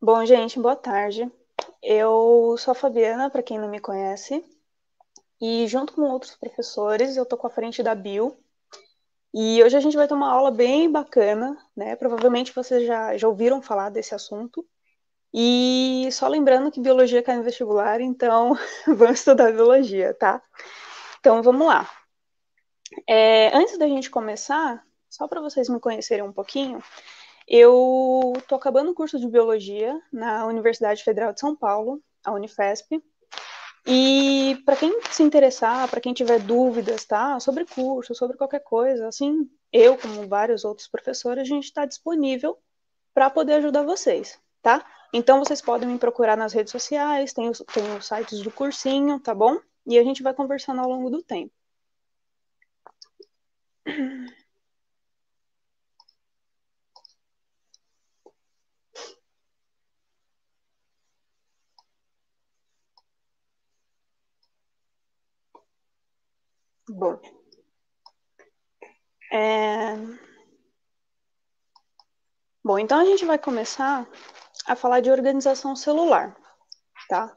Bom, gente, boa tarde. Eu sou a Fabiana, para quem não me conhece, e junto com outros professores, eu tô com a frente da Bio. E hoje a gente vai ter uma aula bem bacana, né? Provavelmente vocês já ouviram falar desse assunto. E só lembrando que biologia cai no vestibular, então vamos estudar biologia, tá? Então vamos lá. Antes da gente começar, só para vocês me conhecerem um pouquinho, eu tô acabando o curso de biologia na Universidade Federal de São Paulo, a Unifesp. E para quem se interessar, para quem tiver dúvidas, tá, sobre curso, sobre qualquer coisa, assim, eu, como vários outros professores, a gente está disponível para poder ajudar vocês, tá? Então vocês podem me procurar nas redes sociais, tem os sites do cursinho, tá bom? E a gente vai conversando ao longo do tempo. Bom, é... Bom, então a gente vai começar a falar de organização celular, tá?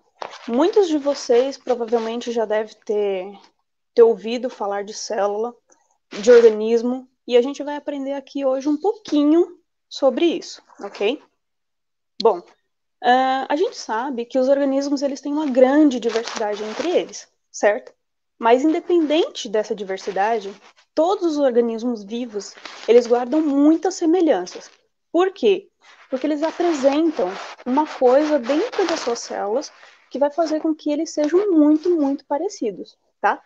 Muitos de vocês provavelmente já devem ter ouvido falar de célula, de organismo, e a gente vai aprender aqui hoje um pouquinho sobre isso, ok? Bom, a gente sabe que os organismos eles têm uma grande diversidade entre eles, certo? Mas independente dessa diversidade, todos os organismos vivos eles guardam muitas semelhanças. Por quê? Porque eles apresentam uma coisa dentro das suas células que vai fazer com que eles sejam muito, muito parecidos, tá?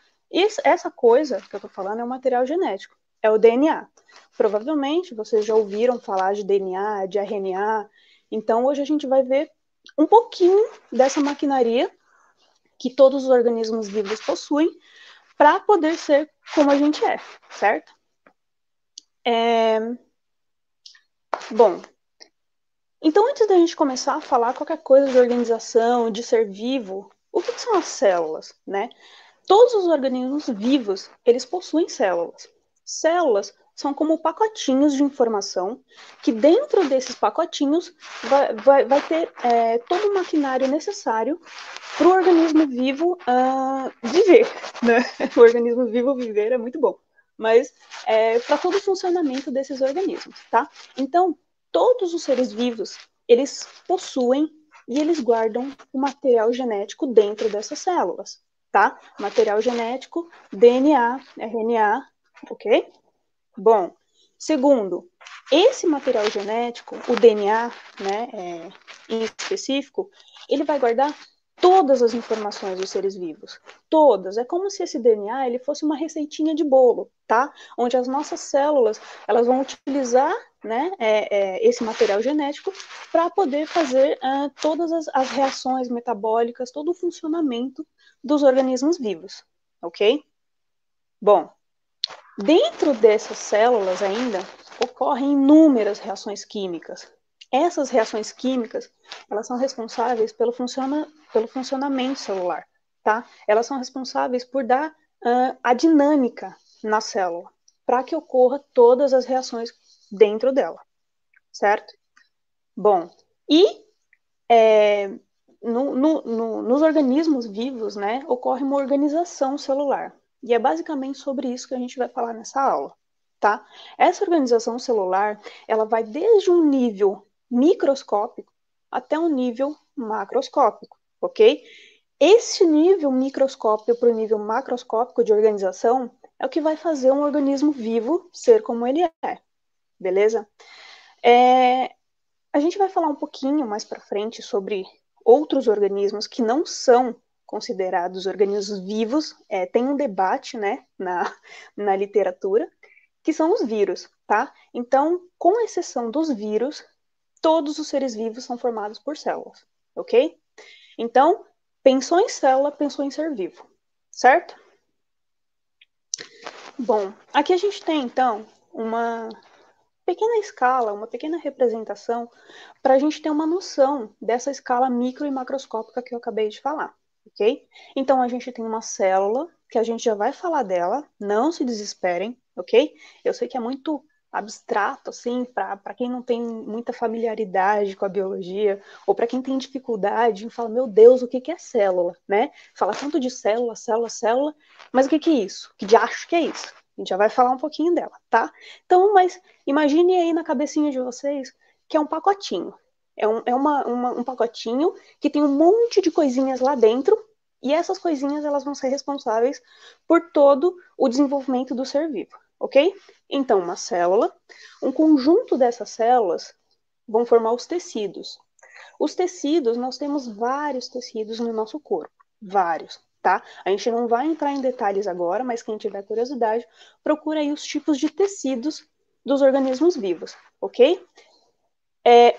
Essa coisa que eu estou falando é o material genético, é o DNA. Provavelmente vocês já ouviram falar de DNA, de RNA. Então hoje a gente vai ver um pouquinho dessa maquinaria que todos os organismos vivos possuem para poder ser como a gente é, certo? Bom, então antes da gente começar a falar qualquer coisa de organização, de ser vivo, o que são as células, né? Todos os organismos vivos, eles possuem células. Células são como pacotinhos de informação que dentro desses pacotinhos vai ter todo o maquinário necessário para o organismo vivo viver. Né? O organismo vivo viver é muito bom, mas para todo o funcionamento desses organismos, tá? Então, todos os seres vivos, eles possuem e eles guardam o material genético dentro dessas células, tá? Material genético, DNA, RNA, ok? Bom, segundo, esse material genético, o DNA, né, em específico, ele vai guardar todas as informações dos seres vivos, todas. É como se esse DNA ele fosse uma receitinha de bolo, tá? Onde as nossas células elas vão utilizar, né, esse material genético para poder fazer todas as reações metabólicas, todo o funcionamento dos organismos vivos, ok? Bom, dentro dessas células ainda ocorrem inúmeras reações químicas. Essas reações químicas, elas são responsáveis pelo funcionamento celular, tá? Elas são responsáveis por dar a dinâmica na célula, para que ocorra todas as reações dentro dela, certo? Bom, e nos organismos vivos, né, ocorre uma organização celular. E é basicamente sobre isso que a gente vai falar nessa aula, tá? Essa organização celular, ela vai desde um nível microscópico até um nível macroscópico, ok? Esse nível microscópico para o nível macroscópico de organização é o que vai fazer um organismo vivo ser como ele é, beleza? A gente vai falar um pouquinho mais para frente sobre outros organismos que não são considerados organismos vivos. Tem um debate, né, na literatura, que são os vírus, tá? Então, com exceção dos vírus, todos os seres vivos são formados por células, ok? Então, pensou em célula, pensou em ser vivo, certo? Bom, aqui a gente tem, então, uma pequena escala, uma pequena representação, para a gente ter uma noção dessa escala micro e macroscópica que eu acabei de falar, ok? Então, a gente tem uma célula, que a gente já vai falar dela, não se desesperem, ok? Eu sei que é muito abstrato, assim, para quem não tem muita familiaridade com a biologia, ou para quem tem dificuldade e fala, meu Deus, o que é célula, né? Fala tanto de célula, célula, célula, mas o que é isso? Que diacho que é isso? A gente já vai falar um pouquinho dela, tá? Então, mas imagine aí na cabecinha de vocês que é um pacotinho. Um pacotinho que tem um monte de coisinhas lá dentro, e essas coisinhas elas vão ser responsáveis por todo o desenvolvimento do ser vivo, ok? Então, uma célula, um conjunto dessas células vão formar os tecidos. Os tecidos, nós temos vários tecidos no nosso corpo, vários, tá? A gente não vai entrar em detalhes agora, mas quem tiver curiosidade, procura aí os tipos de tecidos dos organismos vivos, ok?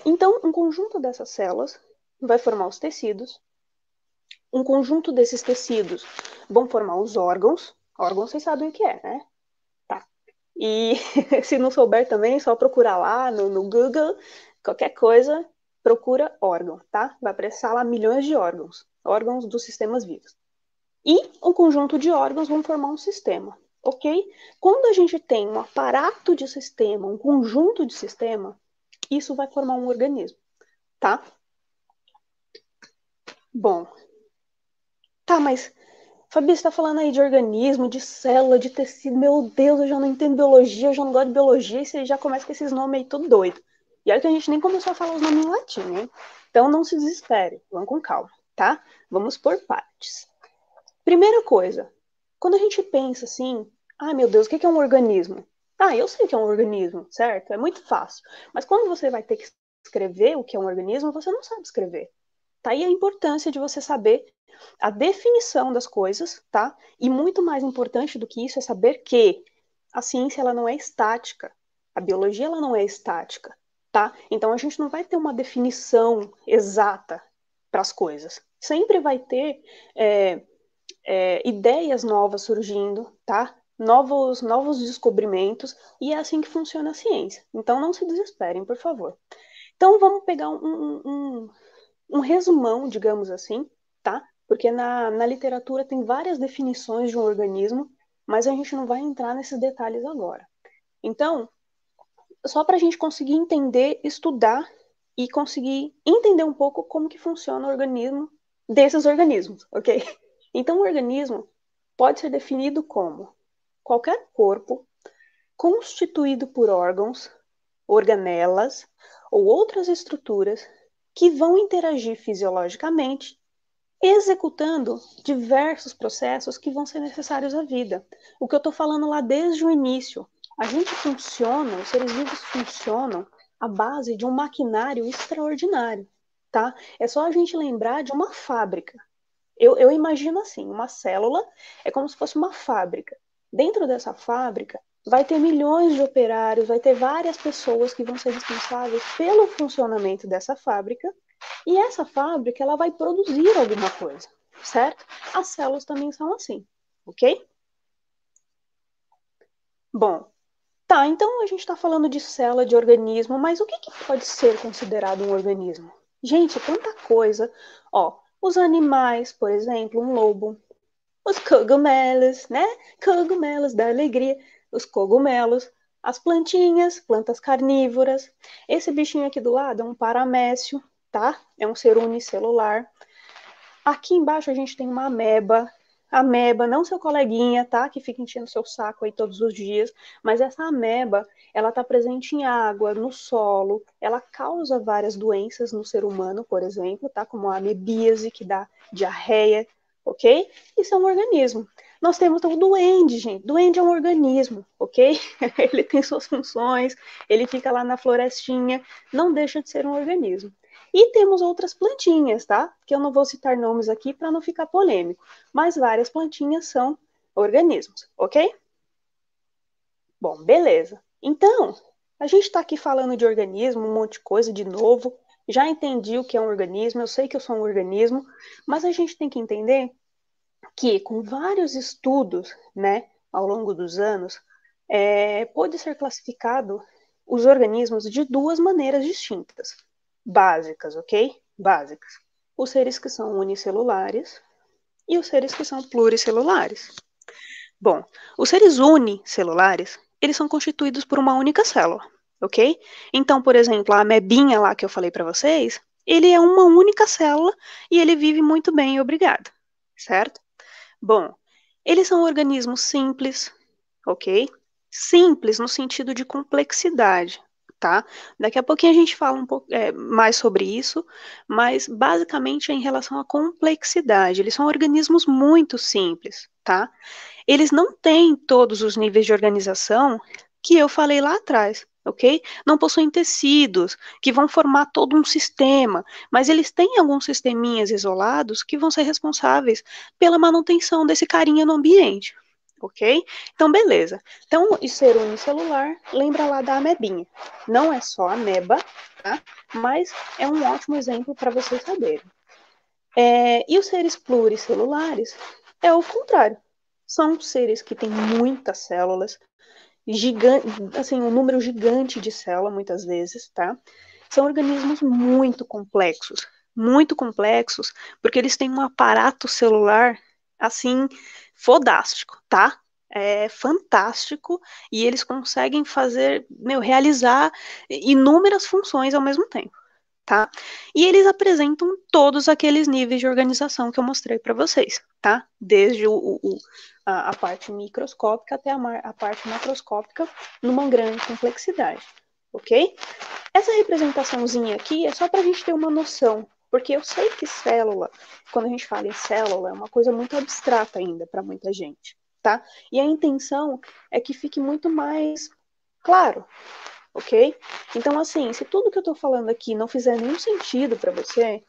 Então, um conjunto dessas células vai formar os tecidos. Um conjunto desses tecidos vão formar os órgãos. Órgãos vocês sabem o que é, né? Tá. E se não souber também, é só procurar lá no Google, qualquer coisa, procura órgão, tá? Vai aparecer lá milhões de órgãos, órgãos dos sistemas vivos. E um conjunto de órgãos vão formar um sistema, ok? Quando a gente tem um aparato de sistema, um conjunto de sistema, isso vai formar um organismo, tá? Bom, tá, mas Fabi, você está falando aí de organismo, de célula, de tecido. Meu Deus, eu já não entendo biologia, eu já não gosto de biologia, e você já começa com esses nomes aí tudo doido. E olha que a gente nem começou a falar os nomes em latim, hein? Então não se desespere, vamos com calma, tá? Vamos por partes. Primeira coisa, quando a gente pensa assim, ai meu Deus, o que é um organismo? Ah, eu sei o que é um organismo, certo? É muito fácil. Mas quando você vai ter que escrever o que é um organismo, você não sabe escrever. Tá aí a importância de você saber a definição das coisas, tá? E muito mais importante do que isso é saber que a ciência ela não é estática, a biologia ela não é estática, tá? Então a gente não vai ter uma definição exata para as coisas. Sempre vai ter ideias novas surgindo, tá? Novos descobrimentos, e é assim que funciona a ciência. Então não se desesperem, por favor. Então vamos pegar um resumão, digamos assim, tá? Porque na literatura tem várias definições de um organismo, mas a gente não vai entrar nesses detalhes agora. Então, só para a gente conseguir entender, estudar e conseguir entender um pouco como que funciona o organismo desses organismos, ok? Então, o organismo pode ser definido como qualquer corpo constituído por órgãos, organelas ou outras estruturas que vão interagir fisiologicamente, executando diversos processos que vão ser necessários à vida. O que eu estou falando lá desde o início. A gente funciona, os seres vivos funcionam à base de um maquinário extraordinário, tá? É só a gente lembrar de uma fábrica. Eu imagino assim, uma célula é como se fosse uma fábrica. Dentro dessa fábrica vai ter milhões de operários, vai ter várias pessoas que vão ser responsáveis pelo funcionamento dessa fábrica, e essa fábrica ela vai produzir alguma coisa, certo? As células também são assim, ok? Bom, tá, então a gente está falando de célula, de organismo, mas o que pode ser considerado um organismo? Gente, tanta coisa. Ó, os animais, por exemplo, um lobo, os cogumelos, né? Cogumelos da alegria, os cogumelos, as plantinhas, plantas carnívoras. Esse bichinho aqui do lado é um paramécio, tá? É um ser unicelular. Aqui embaixo a gente tem uma ameba. Ameba, não seu coleguinha, tá? Que fica enchendo seu saco aí todos os dias. Mas essa ameba, ela tá presente em água, no solo. Ela causa várias doenças no ser humano, por exemplo, tá? Como a amebíase, que dá diarreia, ok? Isso é um organismo. Nós temos o duende, gente. Duende é um organismo, ok? Ele tem suas funções, ele fica lá na florestinha, não deixa de ser um organismo. E temos outras plantinhas, tá? Que eu não vou citar nomes aqui para não ficar polêmico, mas várias plantinhas são organismos, ok? Bom, beleza. Então, a gente está aqui falando de organismo, um monte de coisa de novo. Já entendi o que é um organismo, eu sei que eu sou um organismo, mas a gente tem que entender que com vários estudos, né, ao longo dos anos, pode ser classificado os organismos de duas maneiras distintas, básicas, ok? Básicas. Os seres que são unicelulares e os seres que são pluricelulares. Bom, os seres unicelulares, eles são constituídos por uma única célula, ok? Então, por exemplo, a amebinha lá que eu falei para vocês, ele é uma única célula e ele vive muito bem, obrigado, certo? Bom, eles são organismos simples, ok? Simples no sentido de complexidade, tá? Daqui a pouquinho a gente fala um pouco mais sobre isso, mas basicamente é em relação à complexidade. Eles são organismos muito simples, tá? Eles não têm todos os níveis de organização que eu falei lá atrás, ok? Não possuem tecidos que vão formar todo um sistema, mas eles têm alguns sisteminhas isolados que vão ser responsáveis pela manutenção desse carinha no ambiente, ok? Então, beleza. Então, e ser unicelular, lembra lá da amebinha. Não é só ameba, tá? Mas é um ótimo exemplo para vocês saberem. E os seres pluricelulares é o contrário. São seres que têm muitas células, gigante, assim, um número gigante de células, muitas vezes, tá? São organismos muito complexos, porque eles têm um aparato celular, assim, fodástico, tá? É fantástico, e eles conseguem fazer, realizar inúmeras funções ao mesmo tempo, tá? E eles apresentam todos aqueles níveis de organização que eu mostrei para vocês, tá? Desde a parte microscópica até a parte macroscópica, numa grande complexidade, ok? Essa representaçãozinha aqui é só para a gente ter uma noção, porque eu sei que célula, quando a gente fala em célula, é uma coisa muito abstrata ainda para muita gente, tá? E a intenção é que fique muito mais claro, ok? Então, assim, se tudo que eu tô falando aqui não fizer nenhum sentido para você,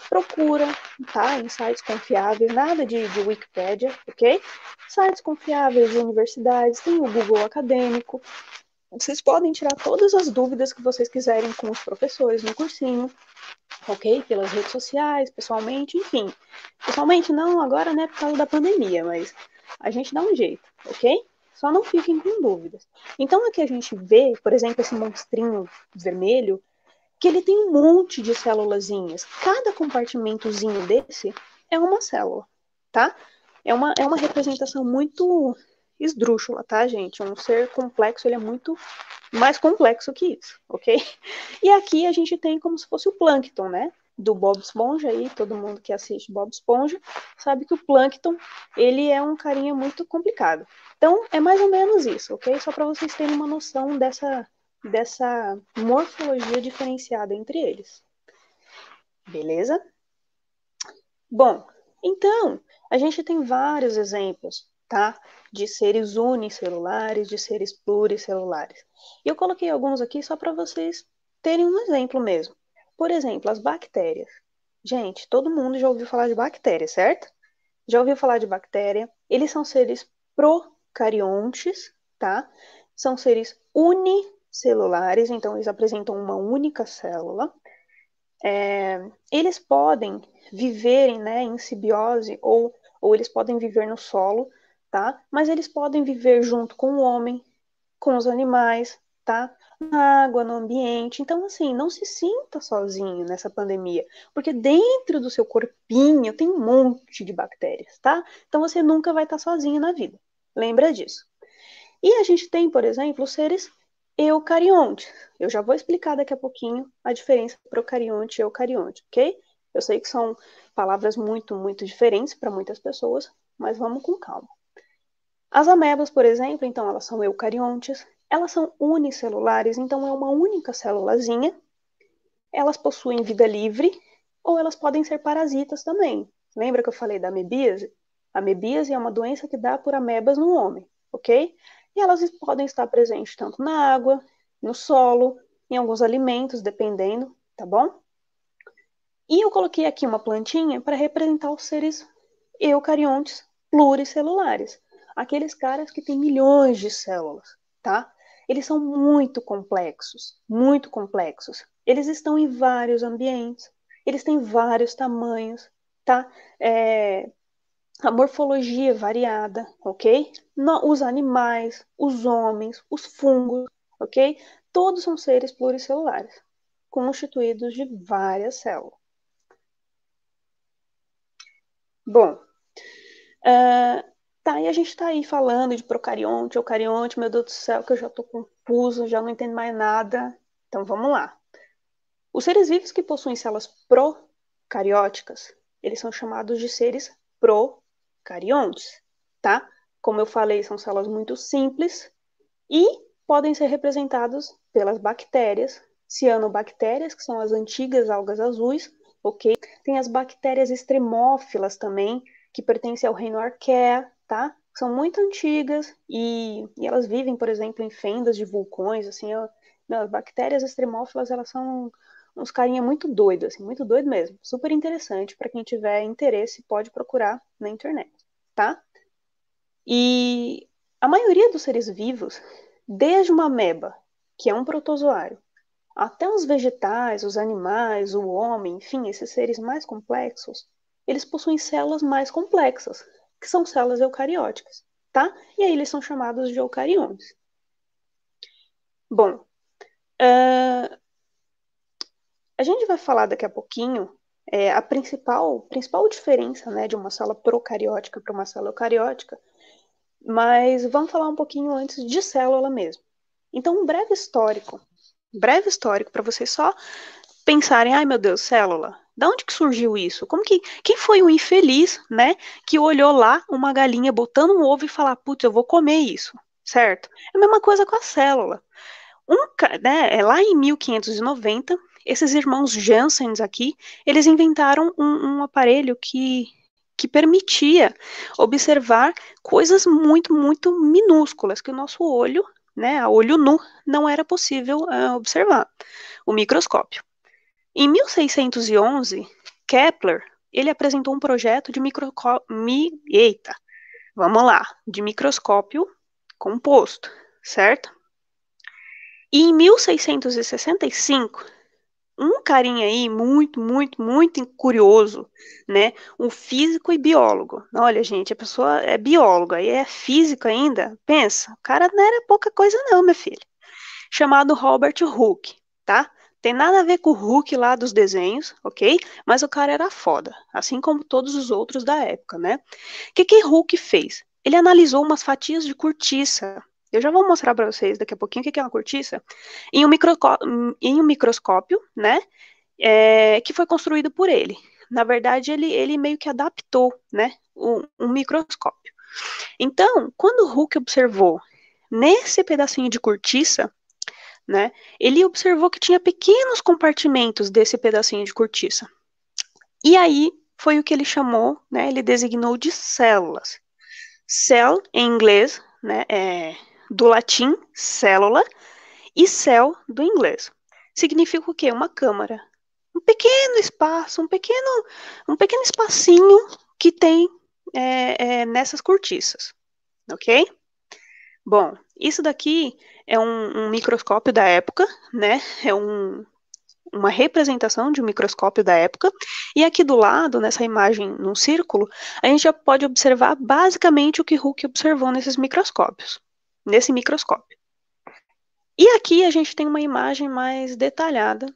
procura, tá? Em sites confiáveis, nada de Wikipédia, ok? Sites confiáveis de universidades, tem o Google Acadêmico. Vocês podem tirar todas as dúvidas que vocês quiserem com os professores no cursinho, ok? Pelas redes sociais, pessoalmente, enfim. Pessoalmente não agora, né, por causa da pandemia, mas a gente dá um jeito, ok? Só não fiquem com dúvidas. Então aqui a gente vê, por exemplo, esse monstrinho vermelho, que ele tem um monte de célulazinhas. Cada compartimentozinho desse é uma célula, tá? É uma representação muito esdrúxula, tá, gente? Um ser complexo, ele é muito mais complexo que isso, ok? E aqui a gente tem como se fosse o plâncton, né? Do Bob Esponja aí, todo mundo que assiste Bob Esponja sabe que o plâncton, ele é um carinha muito complicado. Então, é mais ou menos isso, ok? Só para vocês terem uma noção dessa morfologia diferenciada entre eles. Beleza? Bom, então, a gente tem vários exemplos, tá? De seres unicelulares, de seres pluricelulares. E eu coloquei alguns aqui só para vocês terem um exemplo mesmo. Por exemplo, as bactérias. Gente, todo mundo já ouviu falar de bactéria, certo? Já ouviu falar de bactéria? Eles são seres procariontes, tá? São seres unicelulares, então eles apresentam uma única célula. Eles podem viver, né, em simbiose ou eles podem viver no solo, tá? Mas eles podem viver junto com o homem, com os animais, tá? Na água, no ambiente. Então, assim, não se sinta sozinho nessa pandemia, porque dentro do seu corpinho tem um monte de bactérias, tá? Então você nunca vai estar sozinho na vida. Lembra disso. E a gente tem, por exemplo, os seres eucariontes. Eu já vou explicar daqui a pouquinho a diferença entre procarionte e eucarionte, ok? Eu sei que são palavras muito, muito diferentes para muitas pessoas, mas vamos com calma. As amebas, por exemplo, então, elas são eucariontes, elas são unicelulares, então é uma única célulazinha. Elas possuem vida livre ou elas podem ser parasitas também. Lembra que eu falei da amebíase? A amebíase é uma doença que dá por amebas no homem, ok? E elas podem estar presentes tanto na água, no solo, em alguns alimentos, dependendo, tá bom? E eu coloquei aqui uma plantinha para representar os seres eucariontes pluricelulares, aqueles caras que têm milhões de células, tá? Eles são muito complexos, muito complexos. Eles estão em vários ambientes, eles têm vários tamanhos, tá? A morfologia é variada, ok? Os animais, os homens, os fungos, ok? Todos são seres pluricelulares, constituídos de várias células. Bom, Tá, e a gente tá aí falando de procarionte, eucarionte, meu Deus do céu, que eu já tô confuso, já não entendo mais nada. Então vamos lá. Os seres vivos que possuem células procarióticas, eles são chamados de seres procariontes, tá? Como eu falei, são células muito simples e podem ser representados pelas bactérias, cianobactérias, que são as antigas algas azuis, ok? Tem as bactérias extremófilas também, que pertencem ao reino Archaea, tá? São muito antigas e elas vivem, por exemplo, em fendas de vulcões, assim, as bactérias extremófilas, elas são uns carinha muito doido, assim, muito doido mesmo. Super interessante, para quem tiver interesse, pode procurar na internet, tá? E a maioria dos seres vivos, desde uma ameba, que é um protozoário, até os vegetais, os animais, o homem, enfim, esses seres mais complexos, eles possuem células mais complexas, que são células eucarióticas, tá? E aí eles são chamados de eucariontes. Bom, a gente vai falar daqui a pouquinho a principal diferença, né, de uma célula procariótica para uma célula eucariótica, mas vamos falar um pouquinho antes de célula mesmo. Então, um breve histórico para vocês só pensarem, ai meu Deus, célula, da onde que surgiu isso? Quem foi o infeliz, né, que olhou lá uma galinha botando um ovo e falar, putz, eu vou comer isso, certo? É a mesma coisa com a célula. Lá em 1590, esses irmãos Janssens aqui, eles inventaram um aparelho que permitia observar coisas muito, muito minúsculas que o nosso olho, né, a olho nu, não era possível observar, o microscópio. Em 1611, Kepler, ele apresentou um projeto de de microscópio composto, certo? E em 1665, um carinha aí muito, muito, muito curioso, né? Um físico e biólogo. Olha, gente, a pessoa é bióloga e é físico ainda. Pensa, o cara não era pouca coisa não, minha filha. Chamado Robert Hooke, tá? Tem nada a ver com o Hooke lá dos desenhos, ok? Mas o cara era foda, assim como todos os outros da época, né? O que Hooke fez? Ele analisou umas fatias de cortiça. Eu já vou mostrar para vocês daqui a pouquinho o que é uma cortiça. Em um microscópio, né? Que foi construído por ele. Na verdade, ele meio que adaptou, né? Um microscópio. Então, quando Hooke observou nesse pedacinho de cortiça, né? Ele observou que tinha pequenos compartimentos desse pedacinho de cortiça. E aí foi o que ele chamou, né? Ele designou de células. Cell, em inglês, né? Do latim, célula, e cell, do inglês. Significa o quê? Uma câmara. Um pequeno espaço, um pequeno espacinho que tem nessas cortiças, ok? Bom, isso daqui é um microscópio da época, né? É uma representação de um microscópio da época. E aqui do lado, nessa imagem num círculo, a gente já pode observar basicamente o que Hooke observou nesses microscópios, nesse microscópio. E aqui a gente tem uma imagem mais detalhada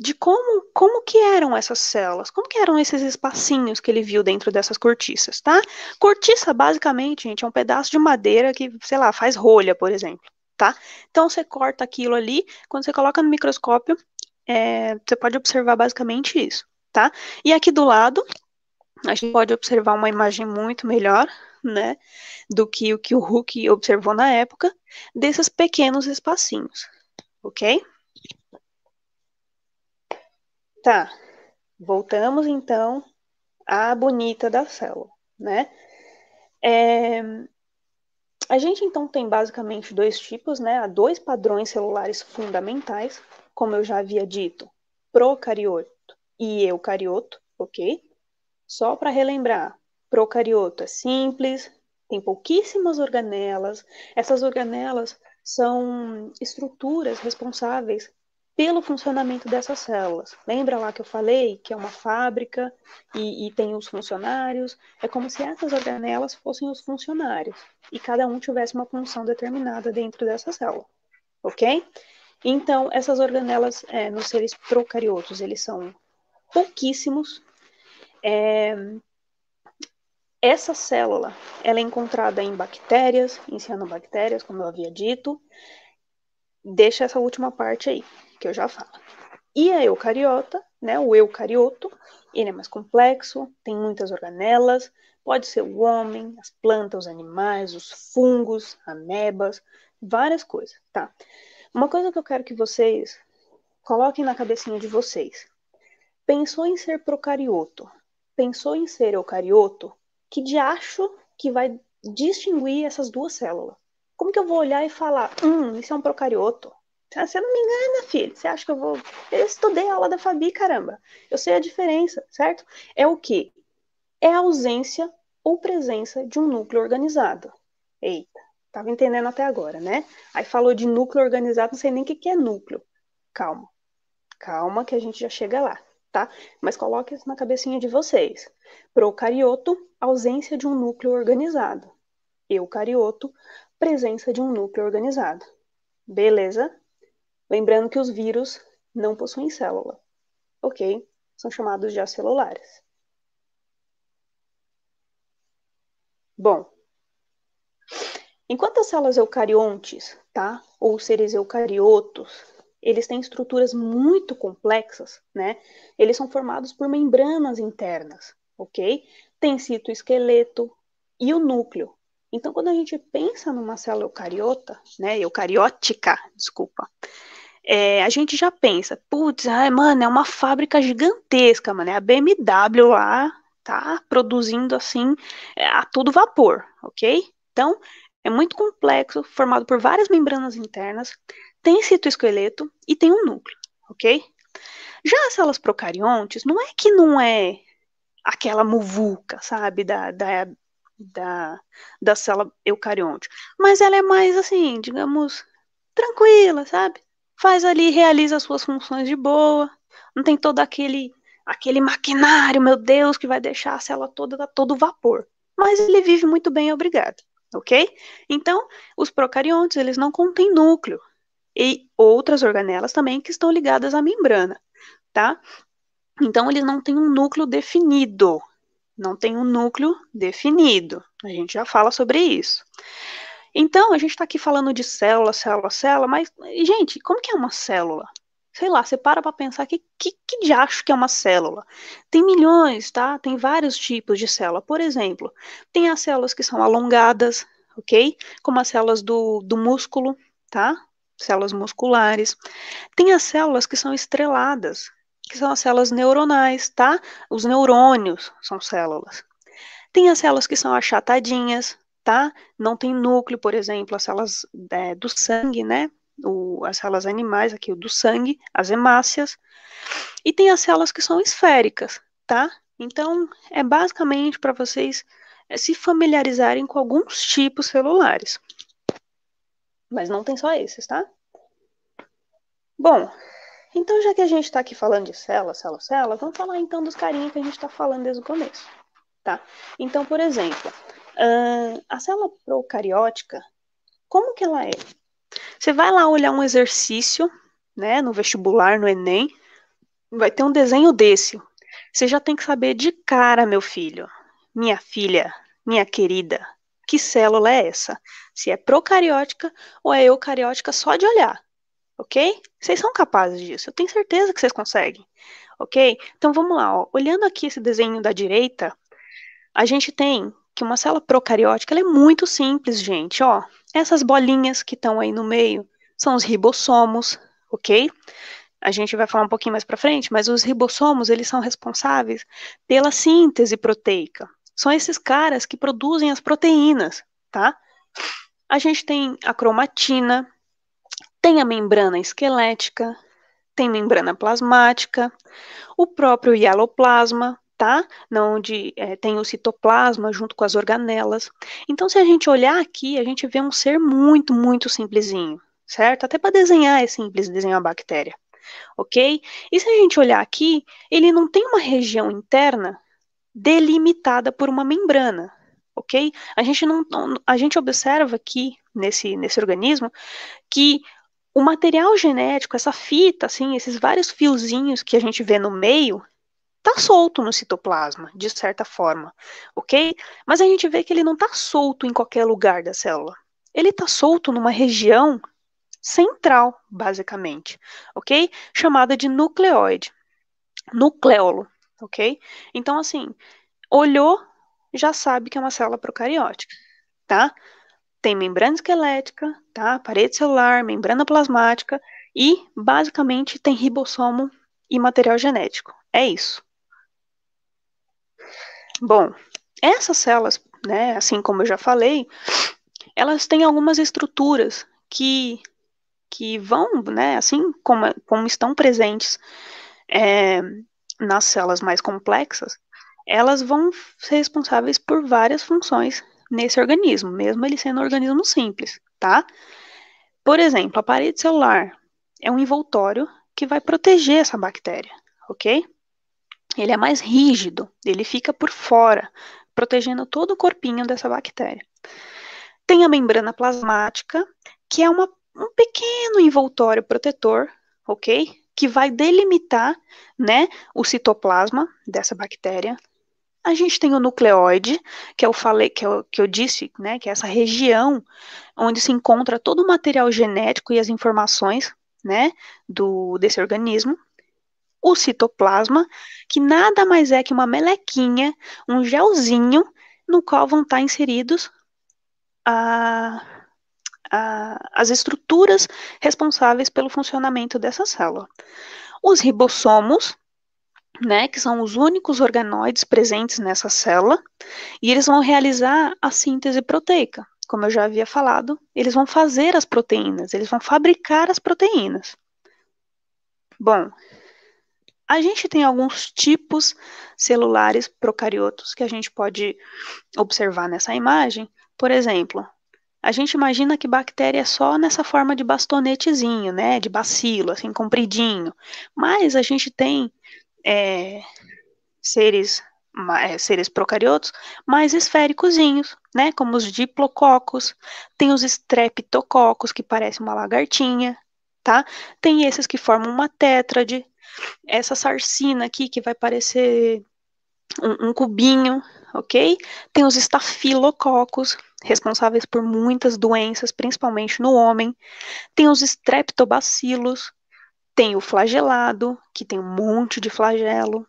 de como que eram essas células, como que eram esses espacinhos que ele viu dentro dessas cortiças, tá? Cortiça, basicamente, gente, é um pedaço de madeira que, sei lá, faz rolha, por exemplo, tá? Então, você corta aquilo ali, quando você coloca no microscópio, você pode observar basicamente isso, tá? E aqui do lado, a gente pode observar uma imagem muito melhor, né, do que o Hooke observou na época, desses pequenos espacinhos, ok? Tá, voltamos então à bonita da célula, né? A gente então tem basicamente dois tipos, né? Há dois padrões celulares fundamentais, como eu já havia dito, procarioto e eucarioto, ok? Só para relembrar, procarioto é simples, tem pouquíssimas organelas. Essas organelas são estruturas responsáveis pelo funcionamento dessas células. Lembra lá que eu falei que é uma fábrica e tem os funcionários? É como se essas organelas fossem os funcionários e cada um tivesse uma função determinada dentro dessa célula, ok? Então, essas organelas nos seres procariotos, eles são pouquíssimos. Essa célula, ela é encontrada em bactérias, em cianobactérias, como eu havia dito. Deixa essa última parte aí, que eu já falo. E a eucariota, né, o eucarioto, ele é mais complexo, tem muitas organelas, pode ser o homem, as plantas, os animais, os fungos, amebas, várias coisas, tá? Uma coisa que eu quero que vocês coloquem na cabecinha de vocês. Pensou em ser procarioto, pensou em ser eucarioto, que diacho que vai distinguir essas duas células? Como que eu vou olhar e falar, isso é um procarioto? Você não me engana, filho. Você acha que eu vou... Eu estudei a aula da Fabi, caramba. Eu sei a diferença, certo? É o quê? É a ausência ou presença de um núcleo organizado. Eita, tava entendendo até agora, né? Aí falou de núcleo organizado, não sei nem o que é núcleo. Calma, calma que a gente já chega lá, tá? Mas coloque isso na cabecinha de vocês. Procarioto, ausência de um núcleo organizado. Eucarioto, presença de um núcleo organizado. Beleza? Lembrando que os vírus não possuem célula, ok? São chamados de acelulares. Bom, enquanto as células eucariontes, tá? Ou seres eucariotos, eles têm estruturas muito complexas, né? Eles são formados por membranas internas, ok? Tem citoesqueleto e o núcleo. Então, quando a gente pensa numa célula eucariota, né? Eucariótica, desculpa. A gente já pensa, putz, mano, é uma fábrica gigantesca, mano, é a BMW lá, tá produzindo assim, a todo vapor, ok? Então, é muito complexo, formado por várias membranas internas, tem citoesqueleto e tem um núcleo, ok? Já as células procariontes, não é que não é aquela muvuca, sabe, da, da célula eucarionte, mas ela é mais assim, digamos, tranquila, sabe? Faz ali, realiza as suas funções de boa, não tem todo aquele maquinário, meu Deus, que vai deixar a célula toda a todo vapor. Mas ele vive muito bem, obrigado, ok? Então, os procariontes, eles não contêm núcleo e outras organelas também que estão ligadas à membrana, tá? Então, eles não têm um núcleo definido, não tem um núcleo definido. A gente já fala sobre isso. Então, a gente está aqui falando de célula, célula, célula, mas, gente, como que é uma célula? Sei lá, você para pensar que diacho que é uma célula. Tem milhões, tá? Tem vários tipos de célula. Por exemplo, tem as células que são alongadas, ok? Como as células do músculo, tá? Células musculares. Tem as células que são estreladas, que são as células neuronais, tá? Os neurônios são células. Tem as células que são achatadinhas, tá? Não tem núcleo, por exemplo, as células do sangue, né? As células animais aqui, o do sangue, as hemácias. E tem as células que são esféricas, tá? Então, é basicamente para vocês se familiarizarem com alguns tipos celulares. Mas não tem só esses, tá? Bom, então já que a gente está aqui falando de célula, célula, célula, vamos falar então dos carinhas que a gente está falando desde o começo, tá? Então, por exemplo, a célula procariótica, como que ela é? Você vai lá olhar um exercício, né, no vestibular, no Enem, vai ter um desenho desse. Você já tem que saber de cara, meu filho, minha filha, minha querida, que célula é essa? Se é procariótica ou é eucariótica só de olhar, ok? Vocês são capazes disso, eu tenho certeza que vocês conseguem, ok? Então vamos lá, ó. Olhando aqui esse desenho da direita, a gente tem que uma célula procariótica ela é muito simples, gente. Ó, essas bolinhas que estão aí no meio são os ribossomos, ok? A gente vai falar um pouquinho mais para frente, mas os ribossomos eles são responsáveis pela síntese proteica. São esses caras que produzem as proteínas, tá? A gente tem a cromatina, tem a membrana esquelética, tem membrana plasmática, o próprio hialoplasma, tá? Onde tem o citoplasma junto com as organelas. Então, se a gente olhar aqui, a gente vê um ser muito, muito simplesinho, certo? Até para desenhar é simples desenhar a bactéria, ok? E se a gente olhar aqui, ele não tem uma região interna delimitada por uma membrana, ok? A gente observa aqui nesse organismo que o material genético, essa fita, assim, esses vários fiozinhos que a gente vê no meio, tá solto no citoplasma, de certa forma, ok? Mas a gente vê que ele não tá solto em qualquer lugar da célula. Ele tá solto numa região central, basicamente, ok? Chamada de nucleoide, nucleolo, ok? Então, assim, olhou, já sabe que é uma célula procariótica, tá? Tem membrana esquelética, tá? Parede celular, membrana plasmática e, basicamente, tem ribossomo e material genético. É isso. Bom, essas células, né, assim como eu já falei, elas têm algumas estruturas que vão, né, assim como estão presentes é, nas células mais complexas, elas vão ser responsáveis por várias funções nesse organismo, mesmo ele sendo um organismo simples, tá? Por exemplo, a parede celular é um envoltório que vai proteger essa bactéria, ok? Ele é mais rígido, ele fica por fora, protegendo todo o corpinho dessa bactéria. Tem a membrana plasmática, que é um pequeno envoltório protetor, ok? Que vai delimitar, né, o citoplasma dessa bactéria. A gente tem o nucleoide, que eu falei, que eu disse, né, que é essa região onde se encontra todo o material genético e as informações, né, desse organismo. O citoplasma, que nada mais é que uma melequinha, um gelzinho, no qual vão estar inseridos a, as estruturas responsáveis pelo funcionamento dessa célula. Os ribossomos, né, que são os únicos organoides presentes nessa célula, e eles vão realizar a síntese proteica. Como eu já havia falado, eles vão fazer as proteínas, eles vão fabricar as proteínas. Bom, a gente tem alguns tipos celulares procariotos que a gente pode observar nessa imagem. Por exemplo, a gente imagina que bactéria é só nessa forma de bastonetezinho, né, de bacilo, assim, compridinho. Mas a gente tem é, seres, seres procariotos mais esféricozinhos, né, como os diplococos, tem os streptococos, que parecem uma lagartinha, tá? Tem esses que formam uma tétrade, essa sarcina aqui que vai parecer um cubinho, ok? Tem os estafilococos, responsáveis por muitas doenças, principalmente no homem. Tem os streptobacilos, tem o flagelado, que tem um monte de flagelo,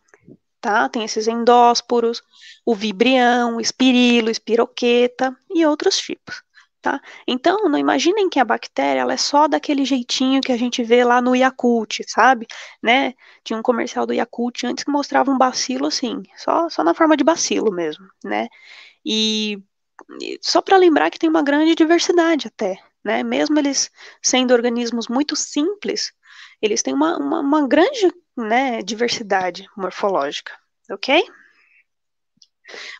tá? Tem esses endósporos, o vibrião, o espirilo, espiroqueta e outros tipos. Tá? Então, não imaginem que a bactéria ela é só daquele jeitinho que a gente vê lá no Yakult, sabe? Né? Tinha um comercial do Yakult antes que mostrava um bacilo assim, só na forma de bacilo mesmo, né? E só para lembrar que tem uma grande diversidade até, né? Mesmo eles sendo organismos muito simples, eles têm uma grande, né, diversidade morfológica, ok?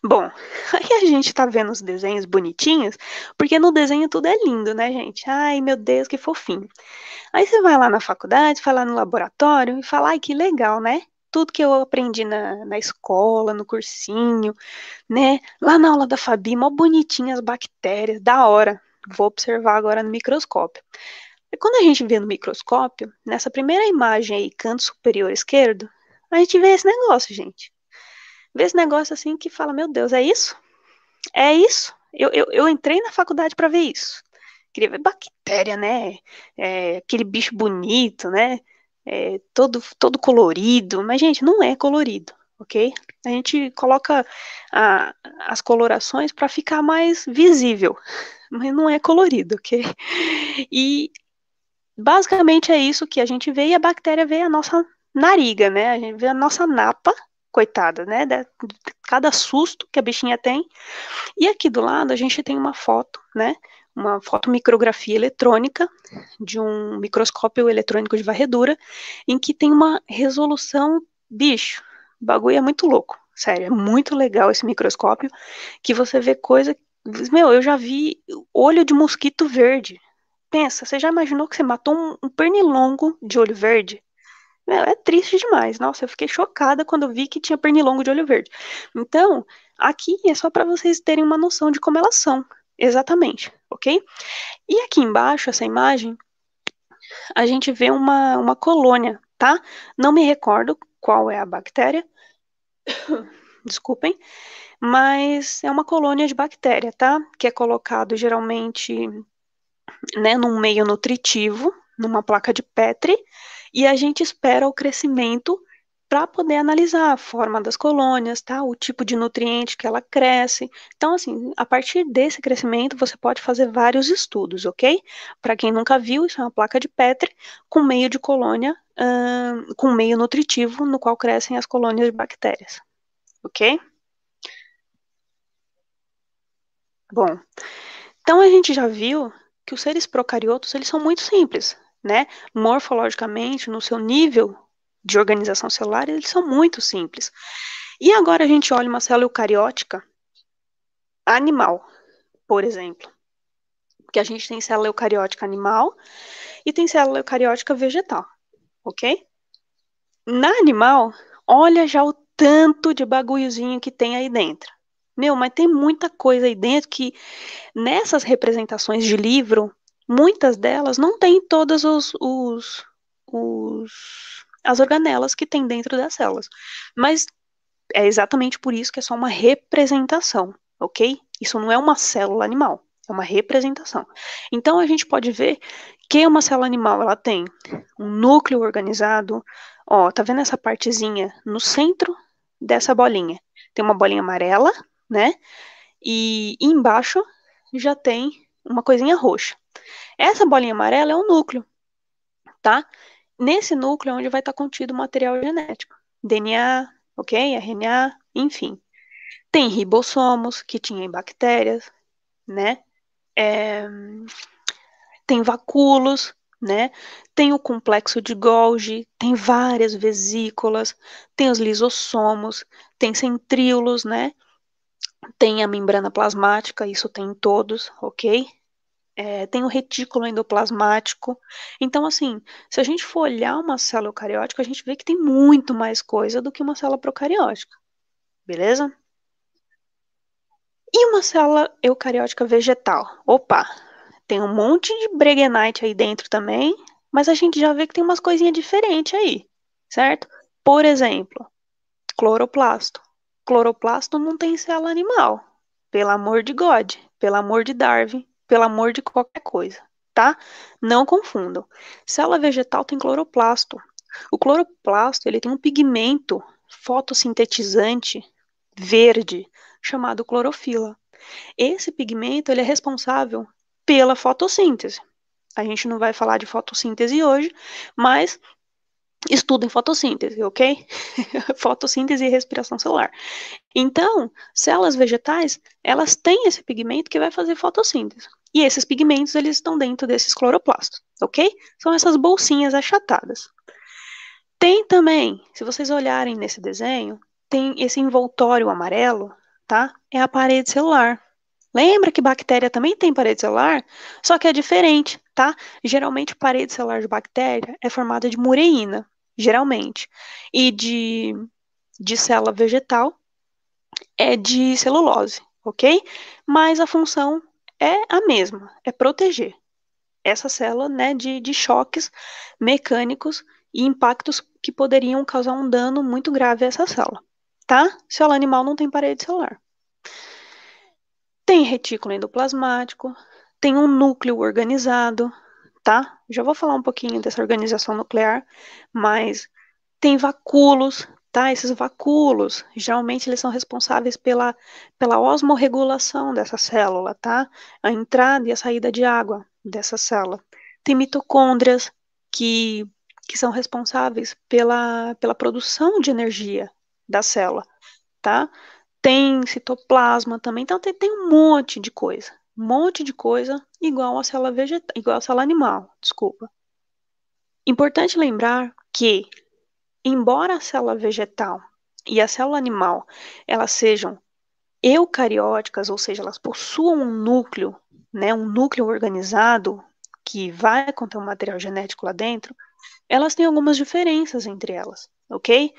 Bom, aí a gente tá vendo os desenhos bonitinhos, porque no desenho tudo é lindo, né, gente? Ai, meu Deus, que fofinho. Aí você vai lá na faculdade, vai lá no laboratório e fala, ai, que legal, né? Tudo que eu aprendi na escola, no cursinho, né? Lá na aula da Fabi, mó bonitinha as bactérias, da hora. Vou observar agora no microscópio. E quando a gente vê no microscópio, nessa primeira imagem aí, canto superior esquerdo, a gente vê esse negócio, gente. Vê esse negócio assim que fala, meu Deus, é isso? É isso? Eu entrei na faculdade para ver isso. Queria ver bactéria, né? Aquele bicho bonito, né? Todo colorido. Mas, gente, não é colorido, ok? A gente coloca as colorações para ficar mais visível, mas não é colorido, ok? E basicamente é isso que a gente vê e a bactéria vê a nossa nariga, né? A gente vê a nossa napa, coitada, né? De cada susto que a bichinha tem. E aqui do lado a gente tem uma foto, né? Uma fotomicrografia eletrônica de um microscópio eletrônico de varredura, em que tem uma resolução, bicho, o bagulho é muito louco, sério, é muito legal esse microscópio, que você vê coisa, meu, eu já vi olho de mosquito verde. Pensa, você já imaginou que você matou um pernilongo de olho verde? Meu, é triste demais. Nossa, eu fiquei chocada quando eu vi que tinha pernilongo de olho verde. Então, aqui é só para vocês terem uma noção de como elas são, exatamente, ok? E aqui embaixo, essa imagem, a gente vê uma colônia, tá? Não me recordo qual é a bactéria, Desculpem, mas é uma colônia de bactéria, tá? Que é colocado geralmente, né, num meio nutritivo, numa placa de Petri, e a gente espera o crescimento para poder analisar a forma das colônias, tá? O tipo de nutriente que ela cresce. Então, assim, a partir desse crescimento, você pode fazer vários estudos, ok? Para quem nunca viu, isso é uma placa de Petri com meio de colônia, com meio nutritivo no qual crescem as colônias de bactérias, ok? Bom, então a gente já viu que os seres procariotos, eles são muito simples, né? Morfologicamente, no seu nível de organização celular, eles são muito simples. E agora a gente olha uma célula eucariótica animal, por exemplo. Porque a gente tem célula eucariótica animal e tem célula eucariótica vegetal, ok? Na animal, olha já o tanto de bagulhozinho que tem aí dentro. Meu, mas tem muita coisa aí dentro que nessas representações de livro, muitas delas não têm todas as organelas que tem dentro das células. Mas é exatamente por isso que é só uma representação, ok? Isso não é uma célula animal, é uma representação. Então a gente pode ver que uma célula animal ela tem um núcleo organizado. Ó, tá vendo essa partezinha no centro dessa bolinha? Tem uma bolinha amarela, né? E embaixo já tem uma coisinha roxa. Essa bolinha amarela é o núcleo, tá? Nesse núcleo é onde vai estar contido o material genético. DNA, ok? RNA, enfim. Tem ribossomos, que tinha em bactérias, né? É, tem vacúolos, né? Tem o complexo de Golgi, tem várias vesículas, tem os lisossomos, tem centríolos, né? Tem a membrana plasmática, isso tem em todos, ok? Tem o retículo endoplasmático. Então, assim, se a gente for olhar uma célula eucariótica, a gente vê que tem muito mais coisa do que uma célula procariótica, beleza? E uma célula eucariótica vegetal? Opa, tem um monte de Bregenite aí dentro também, mas a gente já vê que tem umas coisinhas diferentes aí, certo? Por exemplo, cloroplasto. Cloroplasto não tem célula animal. Pelo amor de God, pelo amor de Darwin, pelo amor de qualquer coisa, tá? Não confundam. Célula vegetal tem cloroplasto. O cloroplasto, ele tem um pigmento fotossintetizante verde chamado clorofila. Esse pigmento, ele é responsável pela fotossíntese. A gente não vai falar de fotossíntese hoje, mas estudem fotossíntese, ok? Fotossíntese e respiração celular. Então, células vegetais, elas têm esse pigmento que vai fazer fotossíntese. E esses pigmentos, eles estão dentro desses cloroplastos, ok? São essas bolsinhas achatadas. Tem também, se vocês olharem nesse desenho, tem esse envoltório amarelo, tá? É a parede celular. Lembra que bactéria também tem parede celular? Só que é diferente, tá? Geralmente, parede celular de bactéria é formada de mureína, geralmente. E de célula vegetal é de celulose, ok? Mas a função é a mesma, é proteger essa célula, né, de choques mecânicos e impactos que poderiam causar um dano muito grave a essa célula, tá? Célula animal não tem parede celular. Tem retículo endoplasmático, tem um núcleo organizado, tá? Já vou falar um pouquinho dessa organização nuclear, mas tem vacúolos, tá? Esses vacúolos, geralmente eles são responsáveis pela osmorregulação dessa célula, tá? A entrada e a saída de água dessa célula. Tem mitocôndrias que, que são responsáveis pela produção de energia da célula, tá? Tem citoplasma também, então tem um monte de coisa igual a célula vegetal, igual a célula animal, desculpa. Importante lembrar que embora a célula vegetal e a célula animal elas sejam eucarióticas, ou seja, elas possuam um núcleo, né, um núcleo organizado que vai conter um material genético lá dentro, elas têm algumas diferenças entre elas, ok?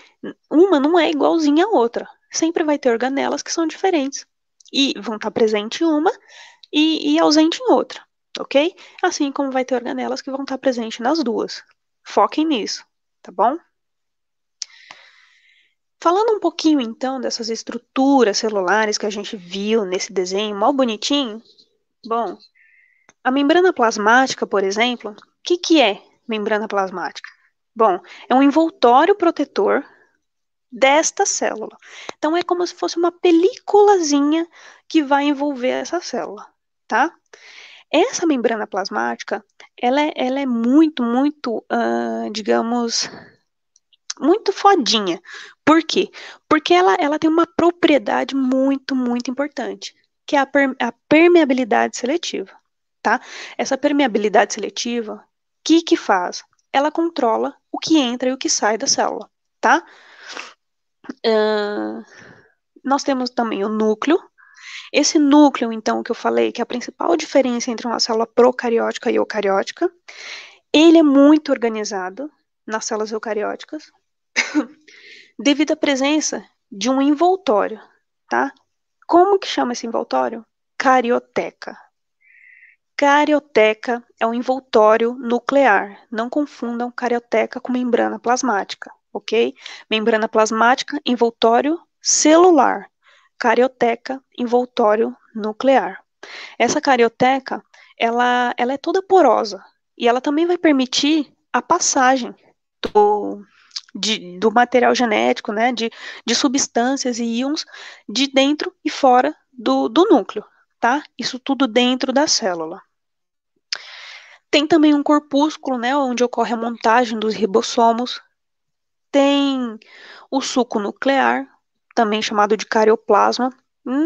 Uma não é igualzinha à outra. Sempre vai ter organelas que são diferentes e vão estar presentes em uma e ausente em outra, ok? Assim como vai ter organelas que vão estar presentes nas duas. Foquem nisso, tá bom? Falando um pouquinho, então, dessas estruturas celulares que a gente viu nesse desenho mó bonitinho, bom, a membrana plasmática, por exemplo, o que é membrana plasmática? Bom, é um envoltório protetor desta célula. Então, é como se fosse uma películazinha que vai envolver essa célula, tá? Essa membrana plasmática, ela é muito, digamos, muito fodinha. Por quê? Porque ela tem uma propriedade muito importante, que é a permeabilidade seletiva, tá? Essa permeabilidade seletiva, o que faz? Ela controla o que entra e o que sai da célula, tá? Nós temos também o núcleo. Esse núcleo, então, que eu falei, que é a principal diferença entre uma célula procariótica e eucariótica, ele é muito organizado nas células eucarióticas, devido à presença de um envoltório, tá? Como que chama esse envoltório? Carioteca. Carioteca é um envoltório nuclear. Não confundam carioteca com membrana plasmática, ok? Membrana plasmática, envoltório celular. Carioteca, envoltório nuclear. Essa carioteca, ela é toda porosa e ela também vai permitir a passagem do material genético, né, de substâncias e íons de dentro e fora do núcleo, tá? Isso tudo dentro da célula. Tem também um corpúsculo, né, onde ocorre a montagem dos ribossomos. Tem o suco nuclear, também chamado de carioplasma.